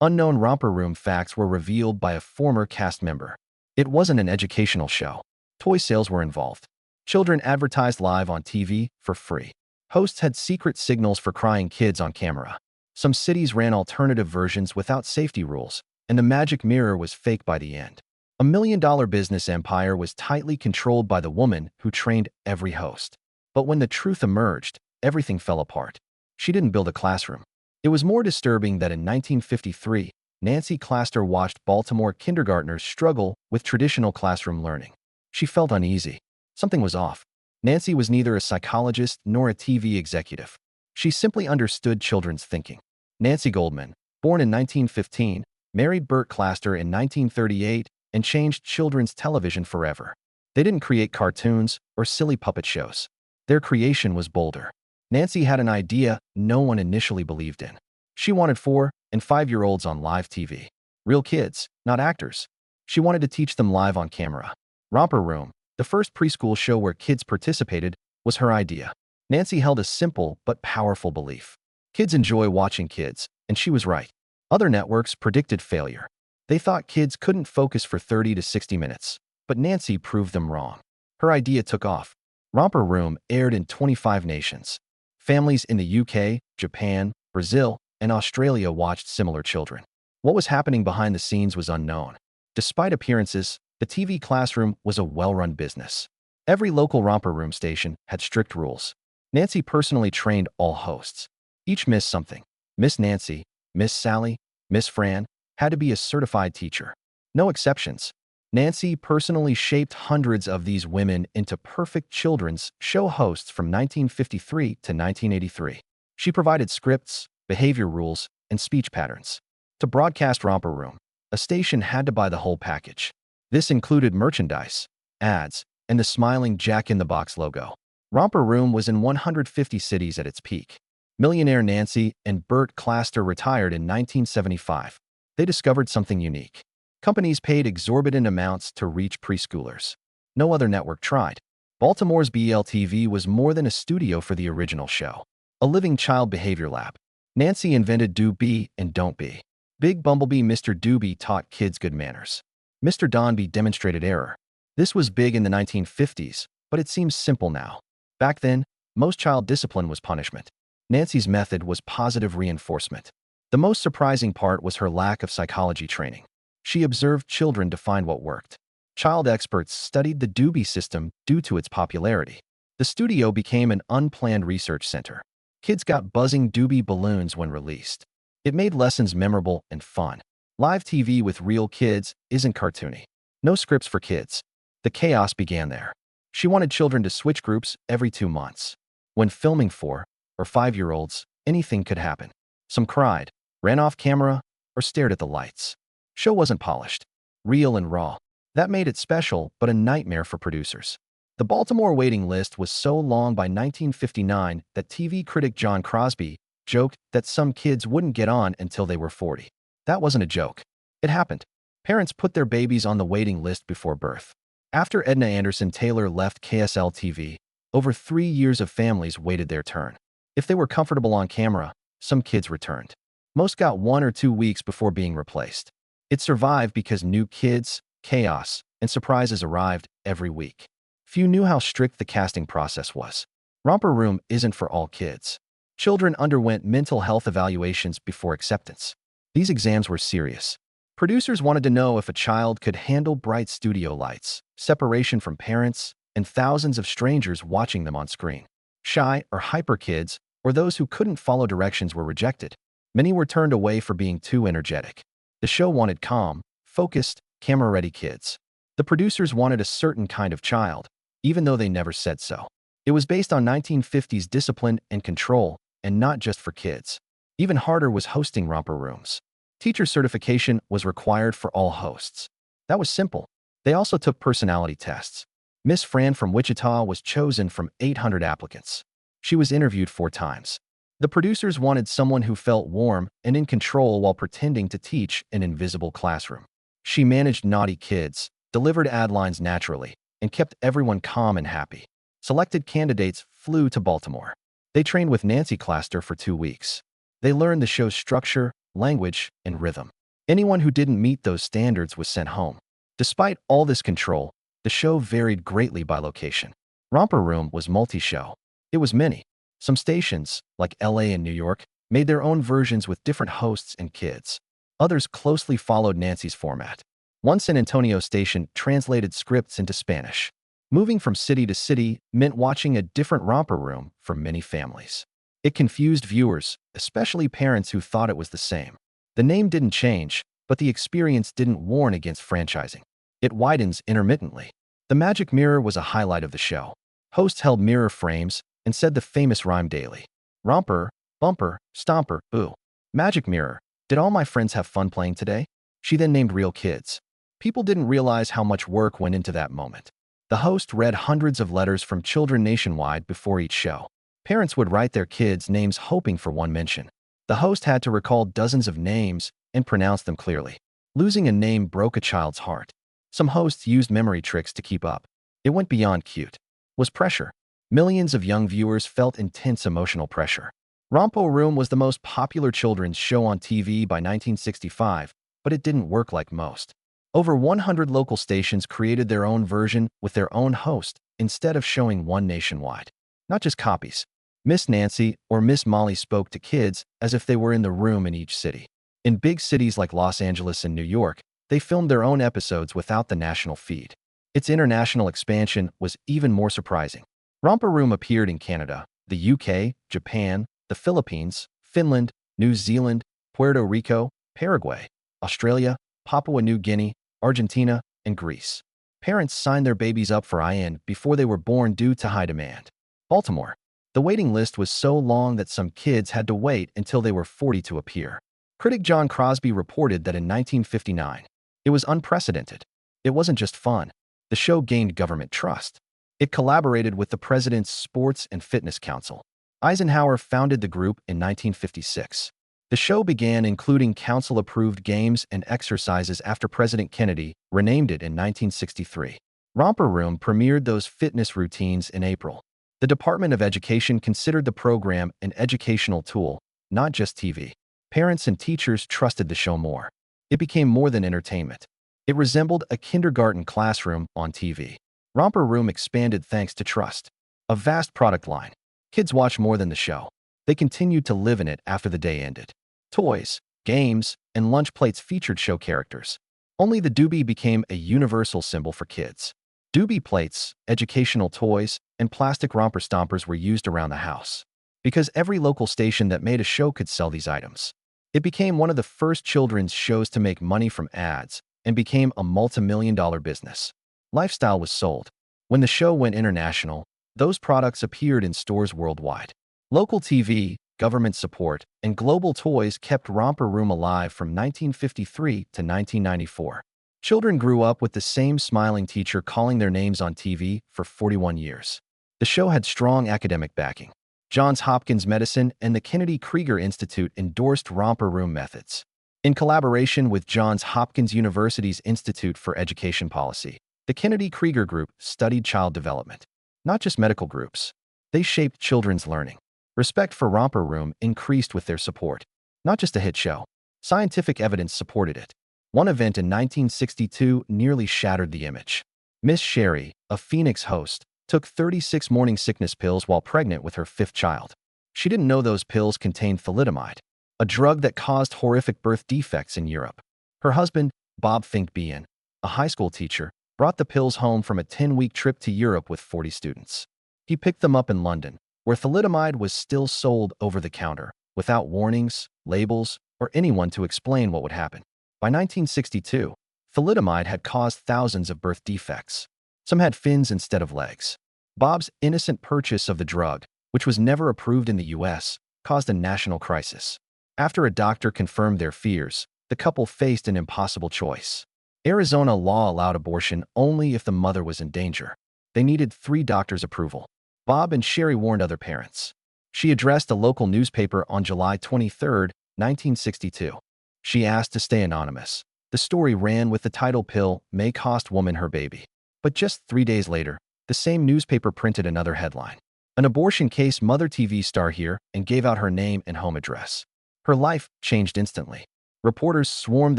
Unknown Romper Room facts were revealed by a former cast member. It wasn't an educational show. Toy sales were involved. Children advertised live on TV for free. Hosts had secret signals for crying kids on camera. Some cities ran alternative versions without safety rules, and the magic mirror was fake by the end. $1 million business empire was tightly controlled by the woman who trained every host. But when the truth emerged, everything fell apart. She didn't build a classroom. It was more disturbing that in 1953, Nancy Klaster watched Baltimore kindergartners struggle with traditional classroom learning. She felt uneasy. Something was off. Nancy was neither a psychologist nor a TV executive. She simply understood children's thinking. Nancy Goldman, born in 1915, married Bert Klaster in 1938 and changed children's television forever. They didn't create cartoons or silly puppet shows. Their creation was bolder. Nancy had an idea no one initially believed in. She wanted 4- and 5-year-olds on live TV. Real kids, not actors. She wanted to teach them live on camera. Romper Room, the first preschool show where kids participated, was her idea. Nancy held a simple but powerful belief. Kids enjoy watching kids, and she was right. Other networks predicted failure. They thought kids couldn't focus for 30 to 60 minutes, but Nancy proved them wrong. Her idea took off. Romper Room aired in 25 nations. Families in the UK, Japan, Brazil, and Australia watched similar children. What was happening behind the scenes was unknown. Despite appearances, the TV classroom was a well-run business. Every local Romper Room station had strict rules. Nancy personally trained all hosts. Each Miss something. Miss Nancy, Miss Sally, Miss Fran had to be a certified teacher. No exceptions. Nancy personally shaped hundreds of these women into perfect children's show hosts from 1953 to 1983. She provided scripts, behavior rules, and speech patterns. To broadcast Romper Room, a station had to buy the whole package. This included merchandise, ads, and the smiling Jack-in-the-Box logo. Romper Room was in 150 cities at its peak. Millionaire Nancy and Bert Klaster retired in 1975. They discovered something unique. Companies paid exorbitant amounts to reach preschoolers. No other network tried. Baltimore's BLTV was more than a studio for the original show. A living child behavior lab. Nancy invented Do Be and Don't Be. Big Bumblebee Mr. Doobie taught kids good manners. Mr. Donby demonstrated error. This was big in the 1950s, but it seems simple now. Back then, most child discipline was punishment. Nancy's method was positive reinforcement. The most surprising part was her lack of psychology training. She observed children to find what worked. Child experts studied the Doobie system due to its popularity. The studio became an unplanned research center. Kids got buzzing Doobie balloons when released. It made lessons memorable and fun. Live TV with real kids isn't cartoony. No scripts for kids. The chaos began there. She wanted children to switch groups every 2 months. When filming 4- or 5-year-olds, anything could happen. Some cried, ran off camera, or stared at the lights. Show wasn't polished, real and raw. That made it special, but a nightmare for producers. The Baltimore waiting list was so long by 1959 that TV critic John Crosby joked that some kids wouldn't get on until they were 40. That wasn't a joke. It happened. Parents put their babies on the waiting list before birth. After Edna Anderson Taylor left KSL TV, over 3 years of families waited their turn. If they were comfortable on camera, some kids returned. Most got 1 or 2 weeks before being replaced. It survived because new kids, chaos, and surprises arrived every week. Few knew how strict the casting process was. Romper Room isn't for all kids. Children underwent mental health evaluations before acceptance. These exams were serious. Producers wanted to know if a child could handle bright studio lights, separation from parents, and thousands of strangers watching them on screen. Shy or hyper kids, or those who couldn't follow directions, were rejected. Many were turned away for being too energetic. The show wanted calm, focused, camera-ready kids. The producers wanted a certain kind of child, even though they never said so. It was based on 1950s discipline and control, and not just for kids. Even harder was hosting Romper Rooms. Teacher certification was required for all hosts. That was simple. They also took personality tests. Miss Fran from Wichita was chosen from 800 applicants. She was interviewed 4 times. The producers wanted someone who felt warm and in control while pretending to teach an invisible classroom. She managed naughty kids, delivered ad lines naturally, and kept everyone calm and happy. Selected candidates flew to Baltimore. They trained with Nancy Klaster for 2 weeks. They learned the show's structure, language, and rhythm. Anyone who didn't meet those standards was sent home. Despite all this control, the show varied greatly by location. Romper Room was multi-show. It was many. Some stations, like LA and New York, made their own versions with different hosts and kids. Others closely followed Nancy's format. One San Antonio station translated scripts into Spanish. Moving from city to city meant watching a different Romper Room for many families. It confused viewers, especially parents who thought it was the same. The name didn't change, but the experience didn't warn against franchising. It widens intermittently. The magic mirror was a highlight of the show. Hosts held mirror frames and said the famous rhyme daily. Romper, bumper, stomper, boo. Magic mirror, did all my friends have fun playing today? She then named real kids. People didn't realize how much work went into that moment. The host read hundreds of letters from children nationwide before each show. Parents would write their kids' names hoping for one mention. The host had to recall dozens of names and pronounce them clearly. Losing a name broke a child's heart. Some hosts used memory tricks to keep up. It went beyond cute. Was pressure. Millions of young viewers felt intense emotional pressure. Romper Room was the most popular children's show on TV by 1965, but it didn't work like most. Over 100 local stations created their own version with their own host instead of showing one nationwide. Not just copies. Miss Nancy or Miss Molly spoke to kids as if they were in the room in each city. In big cities like Los Angeles and New York, they filmed their own episodes without the national feed. Its international expansion was even more surprising. Romper Room appeared in Canada, the UK, Japan, the Philippines, Finland, New Zealand, Puerto Rico, Paraguay, Australia, Papua New Guinea, Argentina, and Greece. Parents signed their babies up for IN before they were born due to high demand. Baltimore. The waiting list was so long that some kids had to wait until they were 40 to appear. Critic John Crosby reported that in 1959, it was unprecedented. It wasn't just fun. The show gained government trust. It collaborated with the President's Sports and Fitness Council. Eisenhower founded the group in 1956. The show began including council-approved games and exercises after President Kennedy renamed it in 1963. Romper Room premiered those fitness routines in April. The Department of Education considered the program an educational tool, not just TV. Parents and teachers trusted the show more. It became more than entertainment. It resembled a kindergarten classroom on TV. Romper Room expanded thanks to trust. A vast product line. Kids watched more than the show. They continued to live in it after the day ended. Toys, games, and lunch plates featured show characters. Only the doobie became a universal symbol for kids. Doobie plates, educational toys, and plastic romper stompers were used around the house. Because every local station that made a show could sell these items. It became one of the first children's shows to make money from ads and became a multi-million-dollar business. Lifestyle was sold. When the show went international, those products appeared in stores worldwide. Local TV, government support, and global toys kept Romper Room alive from 1953 to 1994. Children grew up with the same smiling teacher calling their names on TV for 41 years. The show had strong academic backing. Johns Hopkins Medicine and the Kennedy Krieger Institute endorsed Romper Room methods. In collaboration with Johns Hopkins University's Institute for Education Policy, the Kennedy Krieger Group studied child development. Not just medical groups. They shaped children's learning. Respect for Romper Room increased with their support. Not just a hit show. Scientific evidence supported it. One event in 1962 nearly shattered the image. Miss Sherry, a Phoenix host, took 36 morning sickness pills while pregnant with her 5th child. She didn't know those pills contained thalidomide, a drug that caused horrific birth defects in Europe. Her husband, Bob Finkbean, a high school teacher, brought the pills home from a 10-week trip to Europe with 40 students. He picked them up in London, where thalidomide was still sold over the counter, without warnings, labels, or anyone to explain what would happen. By 1962, thalidomide had caused thousands of birth defects. Some had fins instead of legs. Bob's innocent purchase of the drug, which was never approved in the U.S., caused a national crisis. After a doctor confirmed their fears, the couple faced an impossible choice. Arizona law allowed abortion only if the mother was in danger. They needed 3 doctors' approval. Bob and Sherry warned other parents. She addressed a local newspaper on July 23, 1962. She asked to stay anonymous. The story ran with the title "Pill May Cost Woman Her Baby." But just 3 days later, the same newspaper printed another headline. An abortion case mother TV star here and gave out her name and home address. Her life changed instantly. Reporters swarmed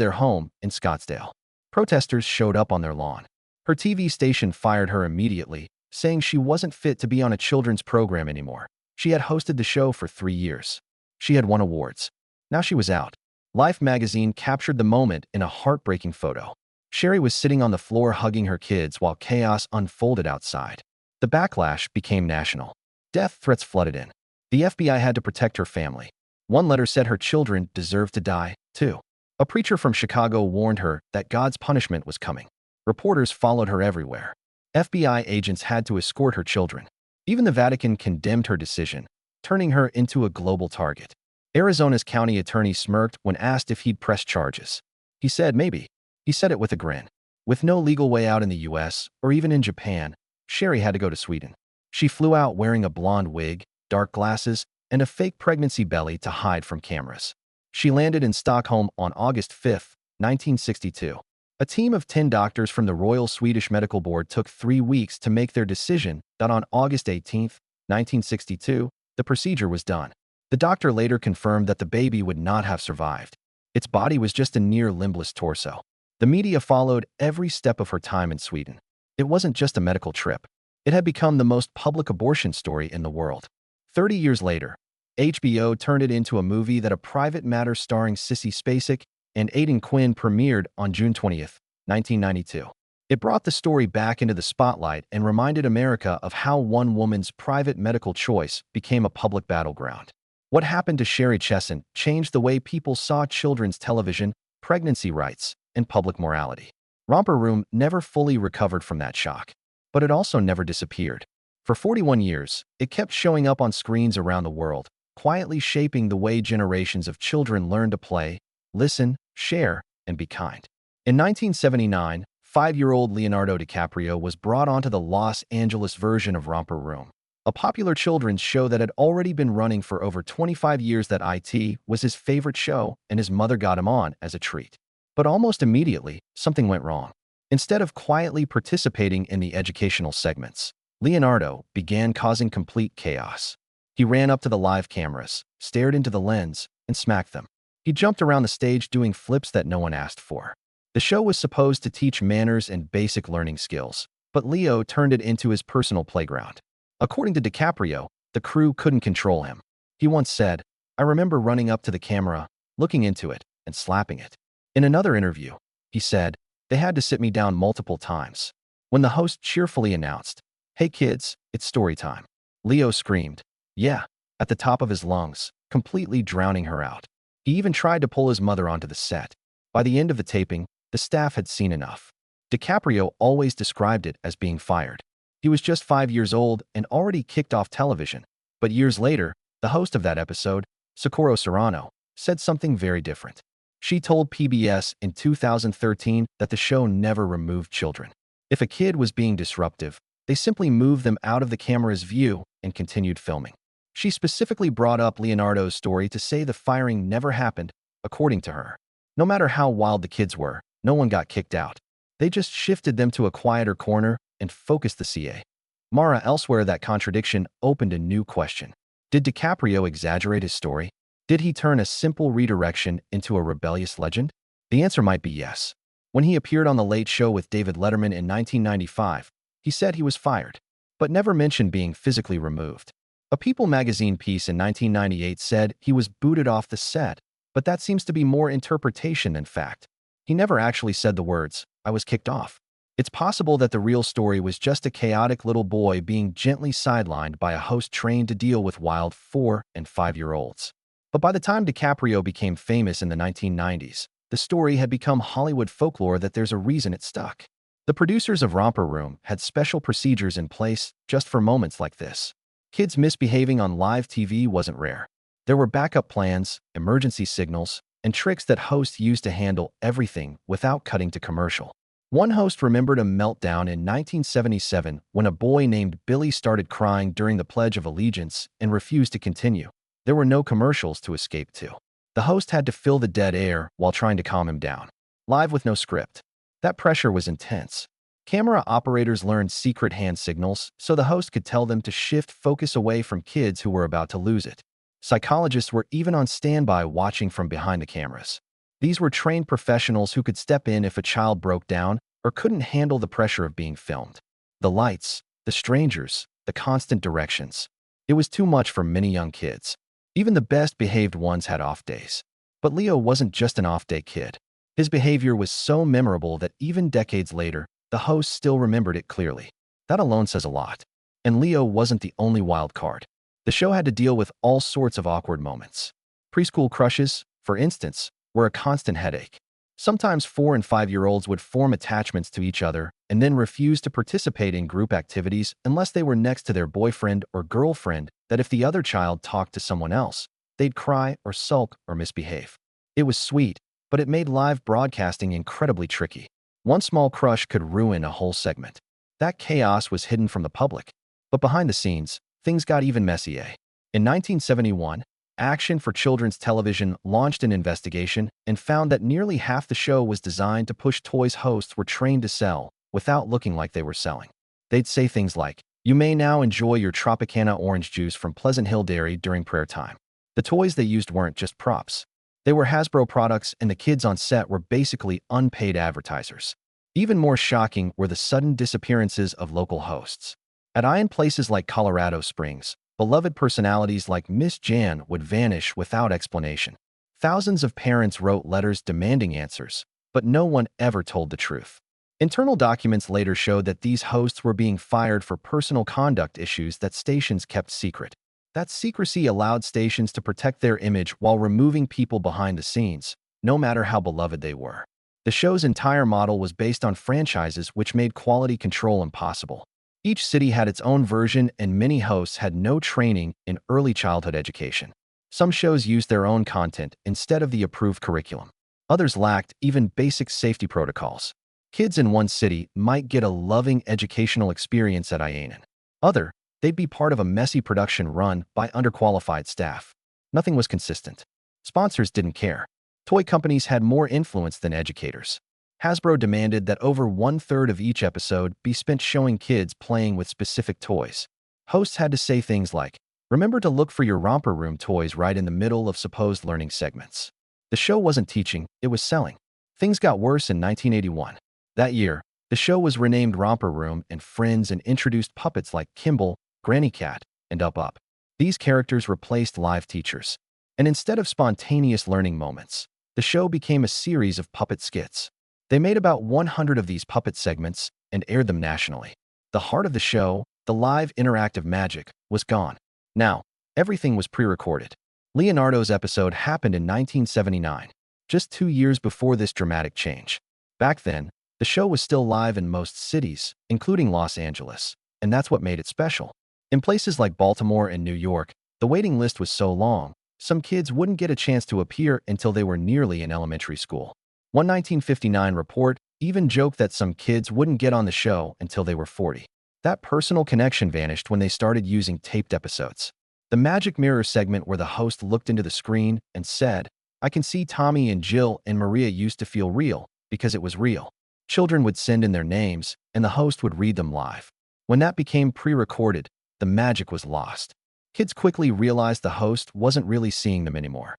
their home in Scottsdale. Protesters showed up on their lawn. Her TV station fired her immediately, saying she wasn't fit to be on a children's program anymore. She had hosted the show for 3 years. She had won awards. Now she was out. Life magazine captured the moment in a heartbreaking photo. Sherry was sitting on the floor hugging her kids while chaos unfolded outside. The backlash became national. Death threats flooded in. The FBI had to protect her family. One letter said her children deserved to die, too. A preacher from Chicago warned her that God's punishment was coming. Reporters followed her everywhere. FBI agents had to escort her children. Even the Vatican condemned her decision, turning her into a global target. Arizona's county attorney smirked when asked if he'd press charges. He said maybe. He said it with a grin. With no legal way out in the US or even in Japan, Sherry had to go to Sweden. She flew out wearing a blonde wig, dark glasses, and a fake pregnancy belly to hide from cameras. She landed in Stockholm on August 5, 1962. A team of 10 doctors from the Royal Swedish Medical Board took 3 weeks to make their decision that on August 18, 1962, the procedure was done. The doctor later confirmed that the baby would not have survived. Its body was just a near limbless torso. The media followed every step of her time in Sweden. It wasn't just a medical trip. It had become the most public abortion story in the world. 30 years later, HBO turned it into a movie that A Private Matter starring Sissy Spacek and Aidan Quinn premiered on June 20, 1992. It brought the story back into the spotlight and reminded America of how one woman's private medical choice became a public battleground. What happened to Sherry Chesson changed the way people saw children's television, pregnancy rights, and public morality. Romper Room never fully recovered from that shock, but it also never disappeared. For 41 years, it kept showing up on screens around the world, quietly shaping the way generations of children learn to play, listen, share, and be kind. In 1979, 5-year-old Leonardo DiCaprio was brought onto the Los Angeles version of Romper Room, a popular children's show that had already been running for over 25 years. That IT was his favorite show, and his mother got him on as a treat. But almost immediately, something went wrong. Instead of quietly participating in the educational segments, Leonardo began causing complete chaos. He ran up to the live cameras, stared into the lens, and smacked them. He jumped around the stage doing flips that no one asked for. The show was supposed to teach manners and basic learning skills, but Leo turned it into his personal playground. According to DiCaprio, the crew couldn't control him. He once said, "I remember running up to the camera, looking into it, and slapping it." In another interview, he said, "They had to sit me down multiple times." When the host cheerfully announced, "Hey kids, it's story time," Leo screamed, "Yeah," at the top of his lungs, completely drowning her out. He even tried to pull his mother onto the set. By the end of the taping, the staff had seen enough. DiCaprio always described it as being fired. He was just 5 years old and already kicked off television. But years later, the host of that episode, Socorro Serrano, said something very different. She told PBS in 2013 that the show never removed children. If a kid was being disruptive, they simply moved them out of the camera's view and continued filming. She specifically brought up Leonardo's story to say the firing never happened, according to her. No matter how wild the kids were, no one got kicked out. They just shifted them to a quieter corner and focused the CA. Mara, elsewhere that contradiction opened a new question. Did DiCaprio exaggerate his story? Did he turn a simple redirection into a rebellious legend? The answer might be yes. When he appeared on The Late Show with David Letterman in 1995, he said he was fired, but never mentioned being physically removed. A People magazine piece in 1998 said he was booted off the set, but that seems to be more interpretation than fact. He never actually said the words, "I was kicked off." It's possible that the real story was just a chaotic little boy being gently sidelined by a host trained to deal with wild 4- and 5-year-olds. But by the time DiCaprio became famous in the 1990s, the story had become Hollywood folklore that there's a reason it stuck. The producers of Romper Room had special procedures in place just for moments like this. Kids misbehaving on live TV wasn't rare. There were backup plans, emergency signals, and tricks that hosts used to handle everything without cutting to commercial. One host remembered a meltdown in 1977 when a boy named Billy started crying during the Pledge of Allegiance and refused to continue. There were no commercials to escape to. The host had to fill the dead air while trying to calm him down. Live with no script. That pressure was intense. Camera operators learned secret hand signals so the host could tell them to shift focus away from kids who were about to lose it. Psychologists were even on standby watching from behind the cameras. These were trained professionals who could step in if a child broke down or couldn't handle the pressure of being filmed. The lights, the strangers, the constant directions. It was too much for many young kids. Even the best-behaved ones had off days. But Leo wasn't just an off-day kid. His behavior was so memorable that even decades later, the host still remembered it clearly. That alone says a lot. And Leo wasn't the only wild card. The show had to deal with all sorts of awkward moments. Preschool crushes, for instance, were a constant headache. Sometimes 4- and 5-year-olds would form attachments to each other and then refuse to participate in group activities unless they were next to their boyfriend or girlfriend, that if the other child talked to someone else, they'd cry or sulk or misbehave. It was sweet, but it made live broadcasting incredibly tricky. One small crush could ruin a whole segment. That chaos was hidden from the public. But behind the scenes, things got even messier. In 1971, Action for Children's Television launched an investigation and found that nearly half the show was designed to push toys hosts were trained to sell without looking like they were selling. They'd say things like, "You may now enjoy your Tropicana orange juice from Pleasant Hill Dairy during prayer time." The toys they used weren't just props. They were Hasbro products, and the kids on set were basically unpaid advertisers. Even more shocking were the sudden disappearances of local hosts. In places like Colorado Springs, beloved personalities like Miss Jan would vanish without explanation. Thousands of parents wrote letters demanding answers, but no one ever told the truth. Internal documents later showed that these hosts were being fired for personal conduct issues that stations kept secret. That secrecy allowed stations to protect their image while removing people behind the scenes, no matter how beloved they were. The show's entire model was based on franchises, which made quality control impossible. Each city had its own version, and many hosts had no training in early childhood education. Some shows used their own content instead of the approved curriculum. Others lacked even basic safety protocols. Kids in one city might get a loving educational experience at IANN. They'd be part of a messy production run by underqualified staff. Nothing was consistent. Sponsors didn't care. Toy companies had more influence than educators. Hasbro demanded that over 1/3 of each episode be spent showing kids playing with specific toys. Hosts had to say things like, "Remember to look for your Romper Room toys right in the middle of supposed learning segments." The show wasn't teaching, it was selling. Things got worse in 1981. That year, the show was renamed Romper Room and Friends and introduced puppets like Kimball, Granny Cat, and Up Up. These characters replaced live teachers. And instead of spontaneous learning moments, the show became a series of puppet skits. They made about 100 of these puppet segments and aired them nationally. The heart of the show, the live interactive magic, was gone. Now, everything was pre-recorded. Leonardo's episode happened in 1979, just 2 years before this dramatic change. Back then, the show was still live in most cities, including Los Angeles, and that's what made it special. In places like Baltimore and New York, the waiting list was so long, some kids wouldn't get a chance to appear until they were nearly in elementary school. One 1959 report even joked that some kids wouldn't get on the show until they were 40. That personal connection vanished when they started using taped episodes. The Magic Mirror segment where the host looked into the screen and said, "I can see Tommy and Jill and Maria used to feel real," because it was real. Children would send in their names, and the host would read them live. When that became pre-recorded, the magic was lost. Kids quickly realized the host wasn't really seeing them anymore.